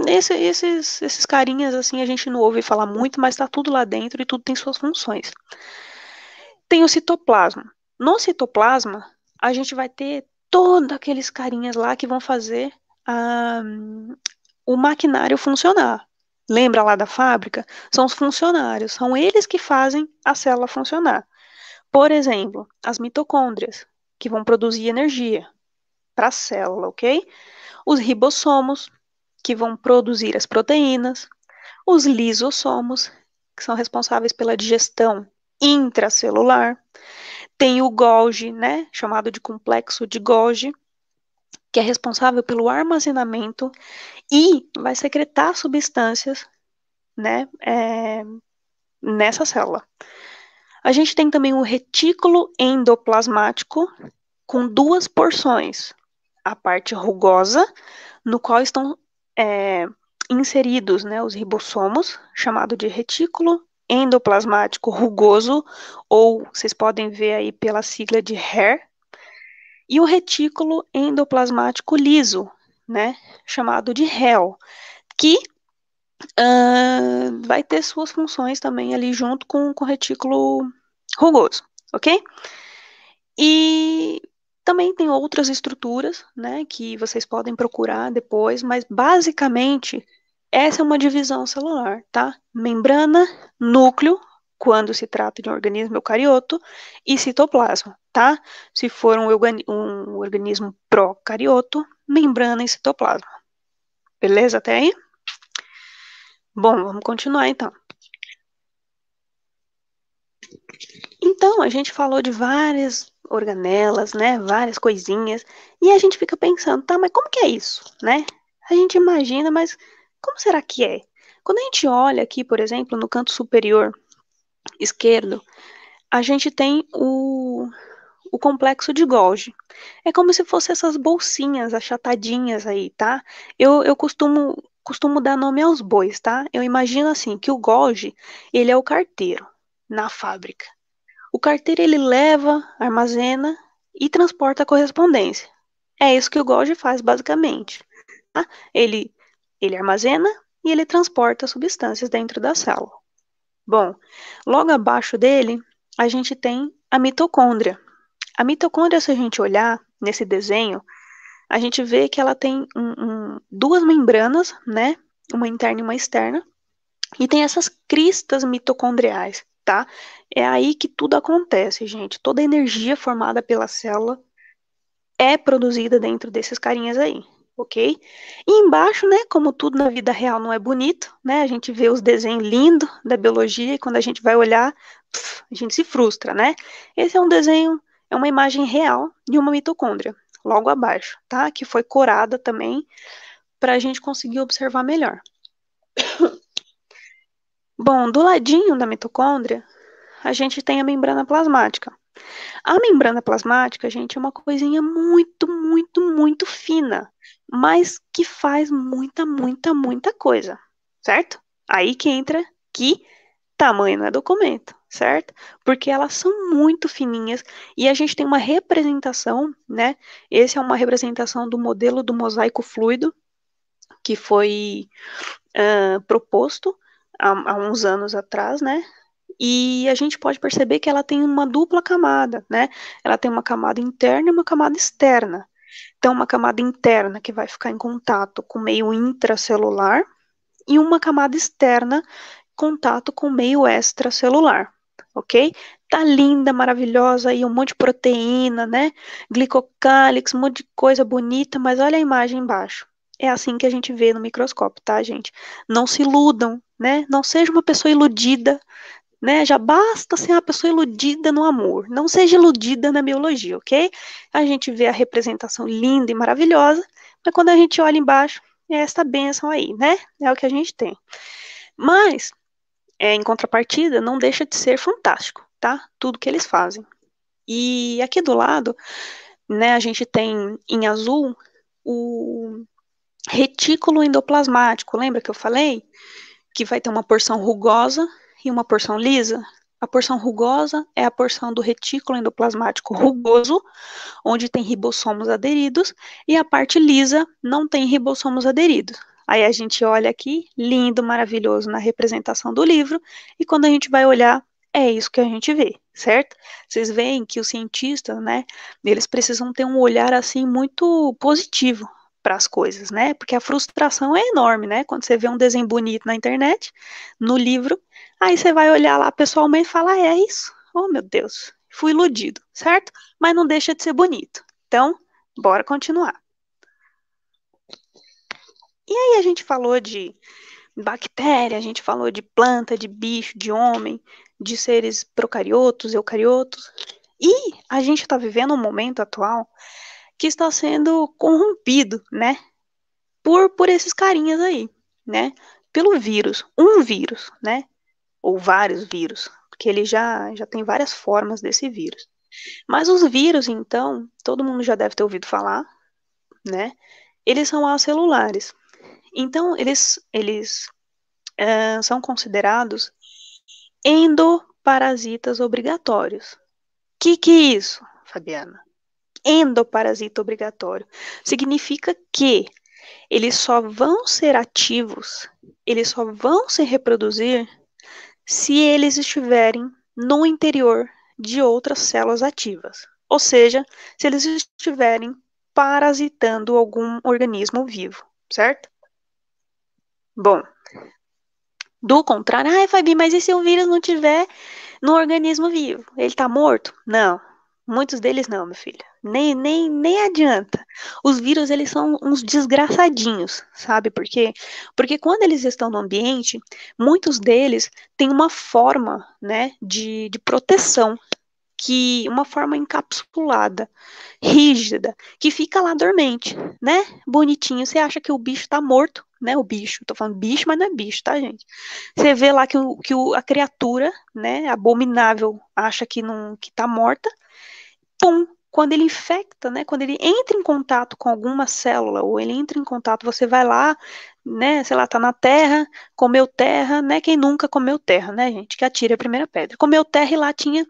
Esses carinhas, assim, a gente não ouve falar muito, mas está tudo lá dentro e tudo tem suas funções. Tem o citoplasma. No citoplasma, a gente vai ter todos aqueles carinhas lá que vão fazer o maquinário funcionar. Lembra lá da fábrica? São os funcionários, são eles que fazem a célula funcionar. Por exemplo, as mitocôndrias, que vão produzir energia para a célula, ok? Os ribossomos, que vão produzir as proteínas, os lisossomos, que são responsáveis pela digestão intracelular, tem o Golgi, né, chamado de complexo de Golgi, que é responsável pelo armazenamento e vai secretar substâncias, né, nessa célula. A gente tem também o retículo endoplasmático com duas porções, a parte rugosa, no qual estão inseridos, né, os ribossomos, chamado de retículo endoplasmático rugoso, ou vocês podem ver aí pela sigla de HER, e o retículo endoplasmático liso, né, chamado de HEL, que vai ter suas funções também ali junto com o retículo rugoso, ok? E também tem outras estruturas, né, que vocês podem procurar depois, mas basicamente essa é uma divisão celular, tá? Membrana, núcleo, quando se trata de um organismo eucarioto, e citoplasma, tá? Se for um organismo procarioto, membrana e citoplasma. Beleza até aí? Bom, vamos continuar então. Então, a gente falou de várias organelas, né? Várias coisinhas, e a gente fica pensando, tá, mas como que é isso, né? A gente imagina, mas como será que é? Quando a gente olha aqui, por exemplo, no canto superior esquerdo, a gente tem o complexo de Golgi. É como se fossem essas bolsinhas achatadinhas aí, tá? Eu costumo dar nome aos bois, tá? Eu imagino assim, que o Golgi, ele é o carteiro na fábrica. O carteiro, ele leva, armazena e transporta a correspondência. É isso que o Golgi faz, basicamente. Tá? Ele armazena e ele transporta substâncias dentro da célula. Bom, logo abaixo dele, a gente tem a mitocôndria. A mitocôndria, se a gente olhar nesse desenho, a gente vê que ela tem duas membranas, né? Uma interna e uma externa, e tem essas cristas mitocondriais, tá? É aí que tudo acontece, gente. Toda a energia formada pela célula é produzida dentro desses carinhas aí, ok? E embaixo, né, como tudo na vida real não é bonito, né? A gente vê os desenhos lindos da biologia e quando a gente vai olhar, a gente se frustra, né? Esse é um desenho, é uma imagem real de uma mitocôndria. logo abaixo, tá? Que foi corada também para a gente conseguir observar melhor. Bom, do ladinho da mitocôndria, a gente tem a membrana plasmática. A membrana plasmática, gente, é uma coisinha muito, muito, muito fina, mas que faz muita, muita, muita coisa, certo? Aí que entra que tamanho não é documento, certo? Porque elas são muito fininhas e a gente tem uma representação, né? Esse é uma representação do modelo do mosaico fluido que foi proposto há uns anos atrás, né? E a gente pode perceber que ela tem uma dupla camada, né? Ela tem uma camada interna e uma camada externa. Então, uma camada interna que vai ficar em contato com o meio intracelular e uma camada externa contato com o meio extracelular, ok? Tá linda, maravilhosa aí, um monte de proteína, né? Glicocálix, um monte de coisa bonita, mas olha a imagem embaixo. É assim que a gente vê no microscópio, tá, gente? Não se iludam, né? Não seja uma pessoa iludida, né? Já basta ser uma pessoa iludida no amor. Não seja iludida na biologia, ok? A gente vê a representação linda e maravilhosa, mas quando a gente olha embaixo, é esta bênção aí, né? É o que a gente tem. Mas, em contrapartida, não deixa de ser fantástico, tá? Tudo que eles fazem. E aqui do lado, né, a gente tem em azul o retículo endoplasmático. Lembra que eu falei? Que vai ter uma porção rugosa e uma porção lisa. A porção rugosa é a porção do retículo endoplasmático rugoso, onde tem ribossomos aderidos, e a parte lisa não tem ribossomos aderidos. Aí a gente olha aqui, lindo, maravilhoso na representação do livro, e quando a gente vai olhar, é isso que a gente vê, certo? Vocês veem que os cientistas, né, eles precisam ter um olhar assim muito positivo para as coisas, né? Porque a frustração é enorme, né? Quando você vê um desenho bonito na internet, no livro, aí você vai olhar lá pessoalmente e fala, ah, é isso? Oh, meu Deus, fui iludido, certo? Mas não deixa de ser bonito. Então, bora continuar. E aí a gente falou de bactéria, a gente falou de planta, de bicho, de homem, de seres procariotos, eucariotos. E a gente está vivendo um momento atual que está sendo corrompido, né? Por esses carinhas aí, né? Pelo vírus. Um vírus, né? Ou vários vírus. Porque ele já tem várias formas desse vírus. Mas os vírus, então, todo mundo já deve ter ouvido falar, né? Eles são acelulares. Então, eles são considerados endoparasitas obrigatórios. Que é isso, Fabiana? Endoparasita obrigatório. Significa que eles só vão ser ativos, eles só vão se reproduzir se eles estiverem no interior de outras células ativas. Ou seja, se eles estiverem parasitando algum organismo vivo, certo? Bom, do contrário, ai, Fabi, mas e se o vírus não tiver no organismo vivo? Ele tá morto? Não. Muitos deles não, meu filho. Nem adianta. Os vírus, eles são uns desgraçadinhos, sabe por quê? Porque quando eles estão no ambiente, muitos deles têm uma forma, né, de proteção, uma forma encapsulada, rígida, que fica lá dormente, né? Bonitinho. Você acha que o bicho tá morto, né? O bicho, tô falando bicho, mas não é bicho, tá, gente? Você vê lá a criatura, né, abominável, acha que tá morta, pum, quando ele infecta, né, quando ele entra em contato com alguma célula, ou ele entra em contato, você vai lá, né, sei lá, tá na terra, comeu terra, né, quem nunca comeu terra, né, gente, que atire a primeira pedra. Comeu terra e lá tinha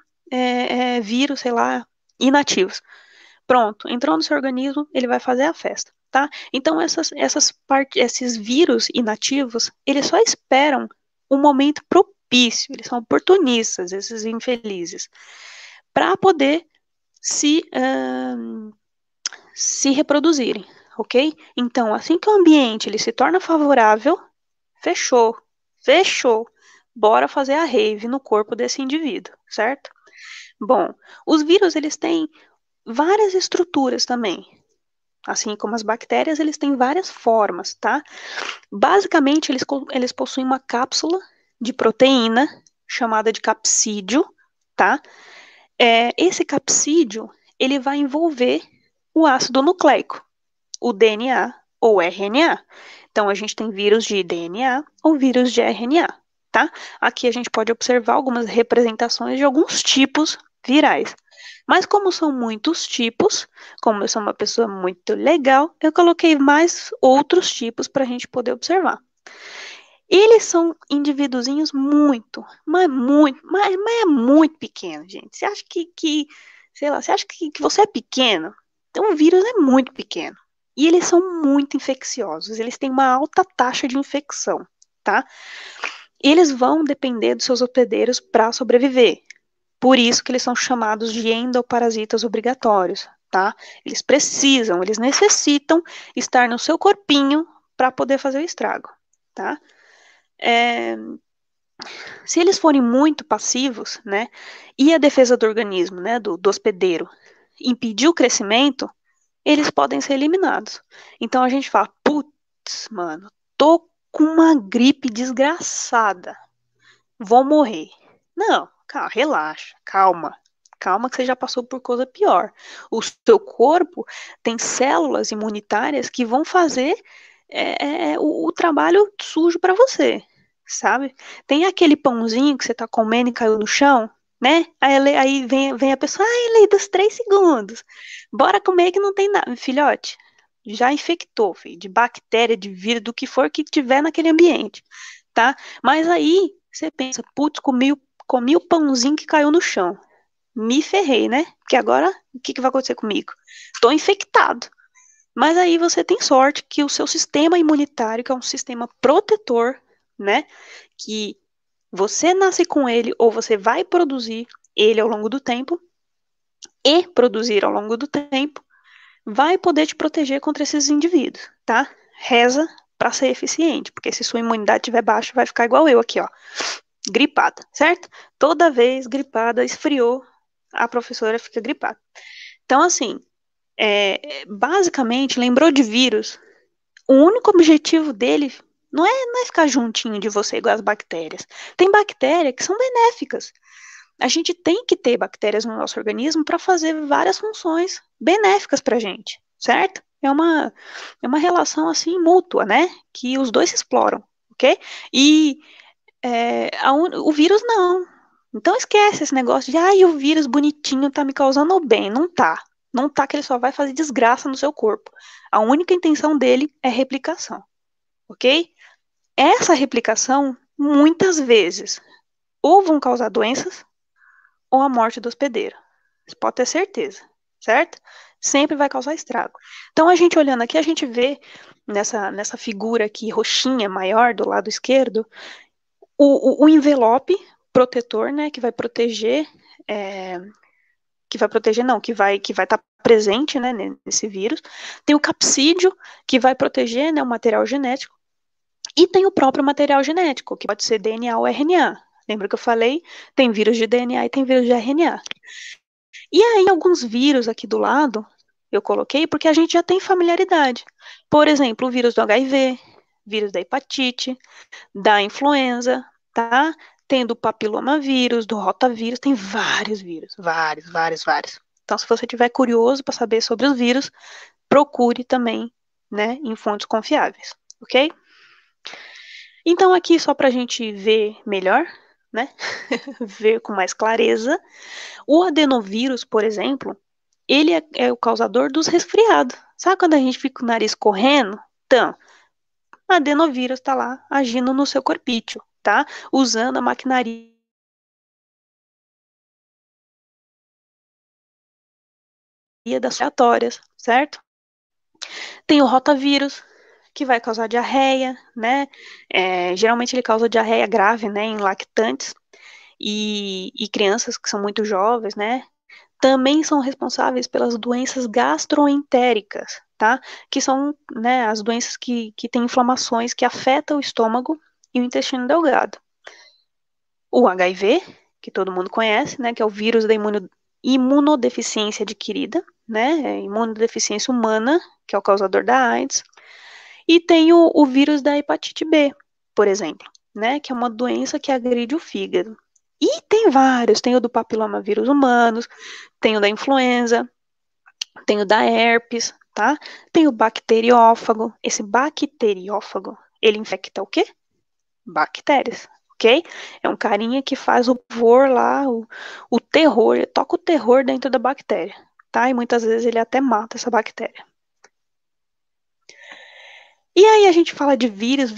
vírus, sei lá, inativos. Pronto, entrou no seu organismo, ele vai fazer a festa, tá? Então, esses vírus inativos, eles só esperam um momento propício, eles são oportunistas, esses infelizes, para poder se, se reproduzirem, ok? Então, assim que o ambiente ele se torna favorável, fechou, fechou, bora fazer a rave no corpo desse indivíduo, certo? Bom, os vírus eles têm várias estruturas também. Assim como as bactérias, eles têm várias formas, tá? Basicamente, eles possuem uma cápsula de proteína chamada de capsídio, tá? Esse capsídio, ele vai envolver o ácido nucleico, o DNA ou RNA. Então, a gente tem vírus de DNA ou vírus de RNA, tá? Aqui a gente pode observar algumas representações de alguns tipos virais. Mas como são muitos tipos, como eu sou uma pessoa muito legal, eu coloquei mais outros tipos para a gente poder observar. Eles são indivíduozinhos mas é muito pequeno, gente. Você acha sei lá, você acha que você é pequeno? Então o vírus é muito pequeno. E eles são muito infecciosos, eles têm uma alta taxa de infecção, tá? Eles vão depender dos seus hospedeiros para sobreviver. Por isso que eles são chamados de endoparasitas obrigatórios, tá? Eles necessitam estar no seu corpinho para poder fazer o estrago, tá? Se eles forem muito passivos, né, e a defesa do organismo, né, do hospedeiro, impedir o crescimento, eles podem ser eliminados. Então a gente fala, putz, mano, tô com uma gripe desgraçada, vou morrer. Não, relaxa, calma. Calma que você já passou por coisa pior. O seu corpo tem células imunitárias que vão fazer o trabalho sujo para você, sabe? Tem aquele pãozinho que você tá comendo e caiu no chão, né? Aí vem a pessoa, ai, lei dos 3 segundos. Bora comer que não tem nada. Filhote, já infectou, filho, de bactéria, de vírus, do que for que tiver naquele ambiente, tá? Mas aí você pensa, putz, comi o pãozinho que caiu no chão. Me ferrei, né? Porque agora, o que vai acontecer comigo? Tô infectado. Mas aí você tem sorte que o seu sistema imunitário, que é um sistema protetor, né? Que você nasce com ele ou você vai produzir ele ao longo do tempo e produzir ao longo do tempo, vai poder te proteger contra esses indivíduos, tá? Reza para ser eficiente, porque se sua imunidade estiver baixa, vai ficar igual eu aqui, ó, gripada, certo? Toda vez gripada, esfriou, a professora fica gripada. Então, assim, basicamente, lembrou de vírus, o único objetivo dele não é ficar juntinho de você igual as bactérias. Tem bactérias que são benéficas. A gente tem que ter bactérias no nosso organismo para fazer várias funções benéficas para a gente, certo? É uma relação assim mútua, né? Que os dois se exploram, ok? E o vírus não. Então esquece esse negócio de, o vírus bonitinho tá me causando bem. Não tá. Não tá, que ele só vai fazer desgraça no seu corpo. A única intenção dele é replicação, ok? Essa replicação, muitas vezes, ou vão causar doenças, ou a morte do hospedeiro. Você pode ter certeza, certo? Sempre vai causar estrago. Então, a gente olhando aqui, a gente vê nessa figura aqui, roxinha, maior, do lado esquerdo, o envelope protetor, né, que vai proteger, não, que vai estar presente, né, nesse vírus. Tem o capsídeo, que vai proteger, né, o material genético. E tem o próprio material genético, que pode ser DNA ou RNA. Lembra que eu falei? Tem vírus de DNA e tem vírus de RNA. E aí, alguns vírus aqui do lado, eu coloquei porque a gente já tem familiaridade. Por exemplo, o vírus do HIV, vírus da hepatite, da influenza, tá? Tem do papilomavírus, do rotavírus, tem vários vírus, vários, vários, vários. Então, se você tiver curioso para saber sobre os vírus, procure também, né, em fontes confiáveis, ok? Então, aqui só para a gente ver melhor, né, ver com mais clareza, o adenovírus, por exemplo, ele é o causador dos resfriados. Sabe quando a gente fica com o nariz correndo? Então, o adenovírus está lá agindo no seu corpício, tá? Usando a maquinaria das respiratórias, certo? Tem o rotavírus, que vai causar diarreia, né? Geralmente ele causa diarreia grave, né, em lactantes e crianças que são muito jovens, né? Também são responsáveis pelas doenças gastroentéricas, tá? Que são, né, as doenças que têm inflamações que afetam o estômago e o intestino delgado. O HIV, que todo mundo conhece, né, que é o vírus da imunodeficiência adquirida, né, imunodeficiência humana, que é o causador da AIDS. E tem o vírus da hepatite B, por exemplo, né, que é uma doença que agride o fígado. E tem vários, tem o do papilomavírus humanos, tem o da influenza, Tem o da herpes, tá? Tem o bacteriófago. Esse bacteriófago, ele infecta o quê? Bactérias, ok? É um carinha que faz o terror lá, o terror, ele toca o terror dentro da bactéria, tá? E muitas vezes ele até mata essa bactéria. E aí a gente fala de vírus,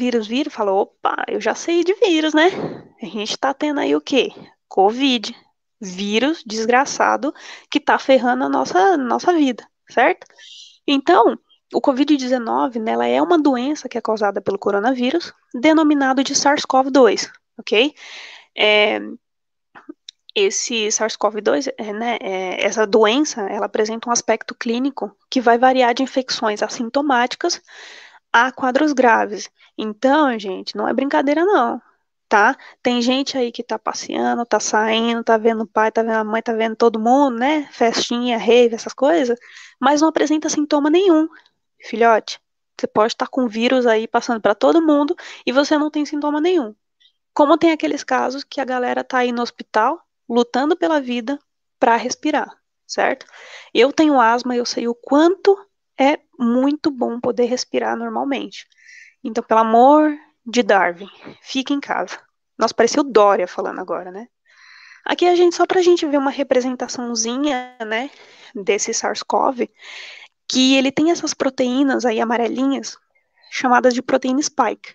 fala, opa, eu já sei de vírus, né? A gente tá tendo aí o quê? Covid, vírus desgraçado que tá ferrando a nossa vida, certo? Então, o Covid-19, né, ela é uma doença que é causada pelo coronavírus, denominado de SARS-CoV-2, ok? É, esse SARS-CoV-2, né, essa doença, ela apresenta um aspecto clínico que vai variar de infecções assintomáticas a quadros graves. Então, gente, não é brincadeira não, tá? Tem gente aí que tá passeando, tá saindo, tá vendo o pai, tá vendo a mãe, tá vendo todo mundo, né? Festinha, rave, essas coisas, mas não apresenta sintoma nenhum. Filhote, você pode estar com vírus aí passando para todo mundo e você não tem sintoma nenhum. Como tem aqueles casos que a galera tá aí no hospital lutando pela vida para respirar, certo? Eu tenho asma e eu sei o quanto é muito bom poder respirar normalmente. Então, pelo amor de Darwin, fique em casa. Nossa, pareceu Dória falando agora, né? Aqui a gente, só pra gente ver uma representaçãozinha, né, desse SARS-CoV, que ele tem essas proteínas aí amarelinhas, chamadas de proteína spike.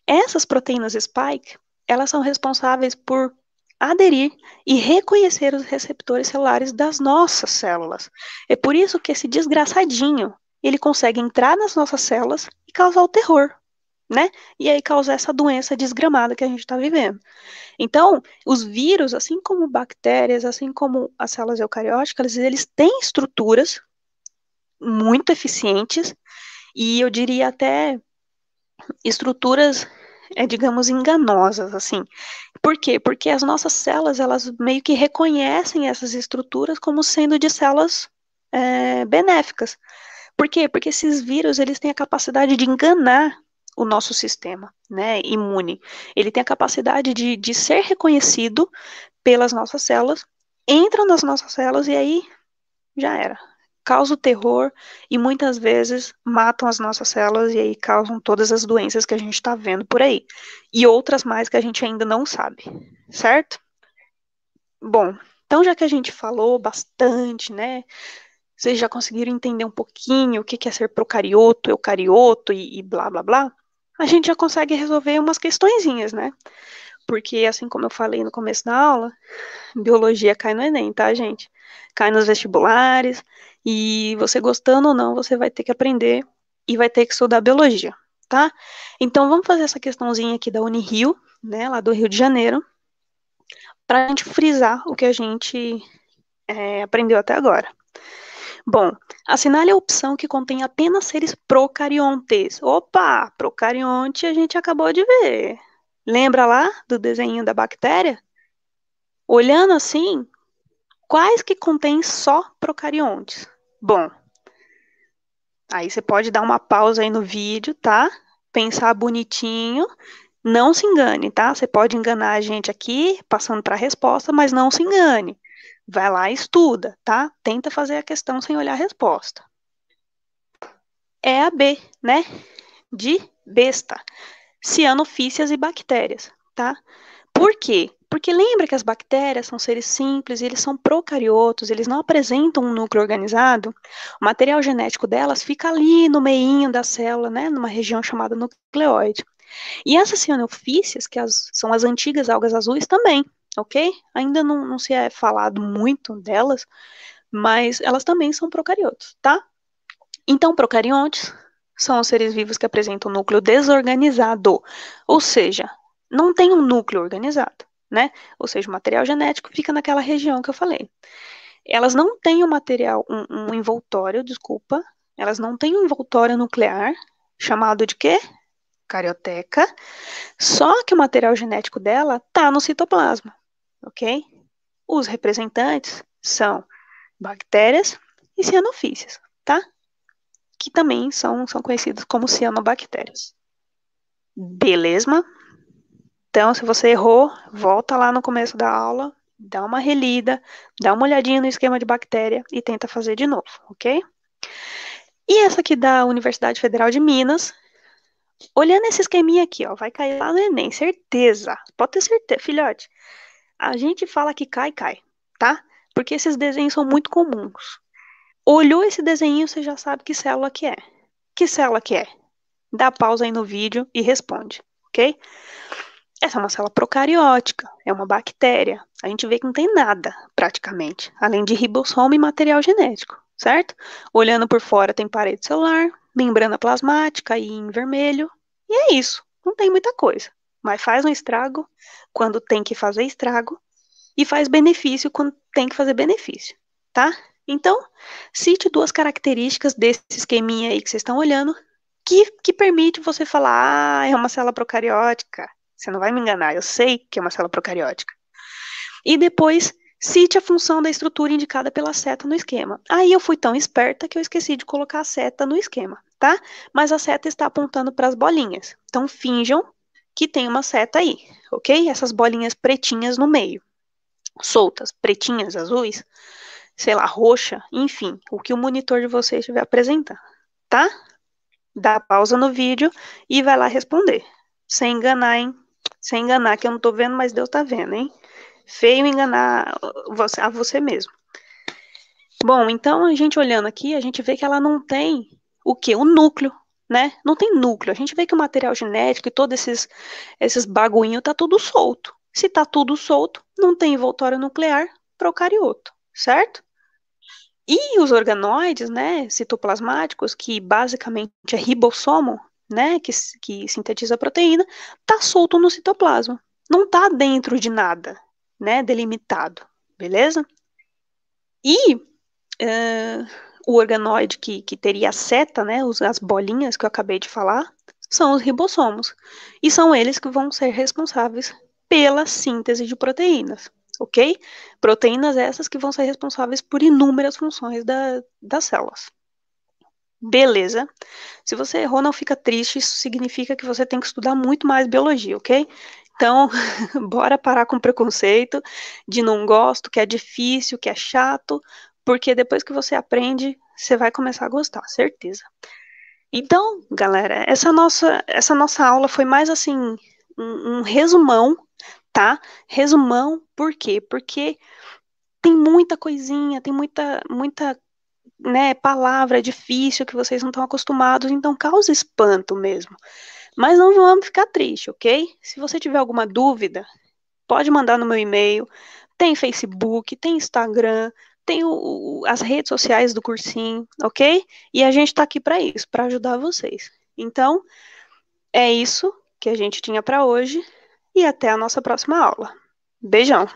Essas proteínas spike, elas são responsáveis por aderir e reconhecer os receptores celulares das nossas células. É por isso que esse desgraçadinho, ele consegue entrar nas nossas células e causar o terror, né? E aí causar essa doença desgramada que a gente está vivendo. Então, os vírus, assim como bactérias, assim como as células eucarióticas, eles têm estruturas muito eficientes e eu diria até estruturas, digamos, enganosas, assim. Por quê? Porque as nossas células, elas meio que reconhecem essas estruturas como sendo de células benéficas. Por quê? Porque esses vírus, eles têm a capacidade de enganar o nosso sistema, né, imune. Ele tem a capacidade de ser reconhecido pelas nossas células, entram nas nossas células e aí já era. Causa o terror e muitas vezes matam as nossas células e aí causam todas as doenças que a gente está vendo por aí. E outras mais que a gente ainda não sabe, certo? Bom, então já que a gente falou bastante, né? Vocês já conseguiram entender um pouquinho o que é ser procarioto, eucarioto e blá blá blá? A gente já consegue resolver umas questõezinhas, né? Porque, assim como eu falei no começo da aula, biologia cai no Enem, tá, gente? Cai nos vestibulares, e você gostando ou não, você vai ter que aprender e vai ter que estudar biologia, tá? Então, vamos fazer essa questãozinha aqui da Unirio, né, lá do Rio de Janeiro, para a gente frisar o que a gente aprendeu até agora. Bom, assinale a opção que contém apenas seres procariontes. Opa, procarionte a gente acabou de ver. Lembra lá do desenho da bactéria? Olhando assim, quais que contêm só procariontes? Bom, aí você pode dar uma pausa aí no vídeo, tá? Pensar bonitinho. Não se engane, tá? Você pode enganar a gente aqui, passando para a resposta, mas não se engane. Vai lá e estuda, tá? Tenta fazer a questão sem olhar a resposta. É a B, né? De besta. Cianofícias e bactérias, tá? Por quê? Porque lembra que as bactérias são seres simples, eles são procariotos, eles não apresentam um núcleo organizado. O material genético delas fica ali no meinho da célula, né, numa região chamada nucleóide. E essas cianofícias, que são as antigas algas azuis, também, ok? Ainda não se é falado muito delas, mas elas também são procariotos, tá? Então, procariontes são os seres vivos que apresentam um núcleo desorganizado, ou seja, não tem um núcleo organizado, né? Ou seja, o material genético fica naquela região que eu falei. Elas não têm um material, um envoltório, desculpa, elas não têm um envoltório nuclear, chamado de quê? Carioteca, só que o material genético dela está no citoplasma, ok? Os representantes são bactérias e cianofícias, tá? Que também são conhecidos como cianobactérias. Beleza? Então, se você errou, volta lá no começo da aula, dá uma relida, dá uma olhadinha no esquema de bactéria e tenta fazer de novo, ok? E essa aqui da Universidade Federal de Minas, olhando esse esqueminha aqui, ó, vai cair lá no Enem, certeza. Pode ter certeza, filhote. A gente fala que cai, cai, tá? Porque esses desenhos são muito comuns. Olhou esse desenho, você já sabe que célula que é. Que célula que é? Dá pausa aí no vídeo e responde, ok? Essa é uma célula procariótica, é uma bactéria. A gente vê que não tem nada, praticamente, além de ribossomo e material genético, certo? Olhando por fora tem parede celular, membrana plasmática aí em vermelho, e é isso. Não tem muita coisa, mas faz um estrago quando tem que fazer estrago e faz benefício quando tem que fazer benefício, tá? Então, cite duas características desse esqueminha aí que vocês estão olhando que permite você falar, é uma célula procariótica. Você não vai me enganar, eu sei que é uma célula procariótica. E depois, cite a função da estrutura indicada pela seta no esquema. Aí eu fui tão esperta que eu esqueci de colocar a seta no esquema, tá? Mas a seta está apontando para as bolinhas. Então, finjam que tem uma seta aí, ok? Essas bolinhas pretinhas no meio, soltas, pretinhas, azuis, sei lá, roxa, enfim, o que o monitor de vocês estiver apresentando, tá? Dá pausa no vídeo e vai lá responder. Sem enganar, hein? Sem enganar, que eu não tô vendo, mas Deus tá vendo, hein? Feio enganar a você mesmo. Bom, então a gente olhando aqui, a gente vê que ela não tem o quê? O núcleo, né? Não tem núcleo. A gente vê que o material genético e todos esses bagulhinhos tá tudo solto. Se tá tudo solto, não tem envoltório nuclear procarioto, certo? E os organoides, né, citoplasmáticos, que basicamente é ribossomo, né, que sintetiza a proteína, tá solto no citoplasma. Não tá dentro de nada, né, delimitado, beleza? E o organoide que teria a seta, né, as bolinhas que eu acabei de falar, são os ribossomos. E são eles que vão ser responsáveis pela síntese de proteínas, ok? Proteínas essas que vão ser responsáveis por inúmeras funções das células. Beleza. Se você errou, não fica triste, isso significa que você tem que estudar muito mais biologia, ok? Então, bora parar com preconceito de não gosto, que é difícil, que é chato, porque depois que você aprende, você vai começar a gostar, certeza. Então, galera, essa nossa aula foi mais assim um resumão, tá? Resumão, por quê? Porque tem muita coisinha, tem muita, né, palavra difícil que vocês não estão acostumados, então causa espanto mesmo. Mas não vamos ficar triste, ok? Se você tiver alguma dúvida, pode mandar no meu e-mail. Tem Facebook, tem Instagram, tem as redes sociais do cursinho, ok? E a gente está aqui para isso, para ajudar vocês. Então, é isso que a gente tinha para hoje e até a nossa próxima aula. Beijão!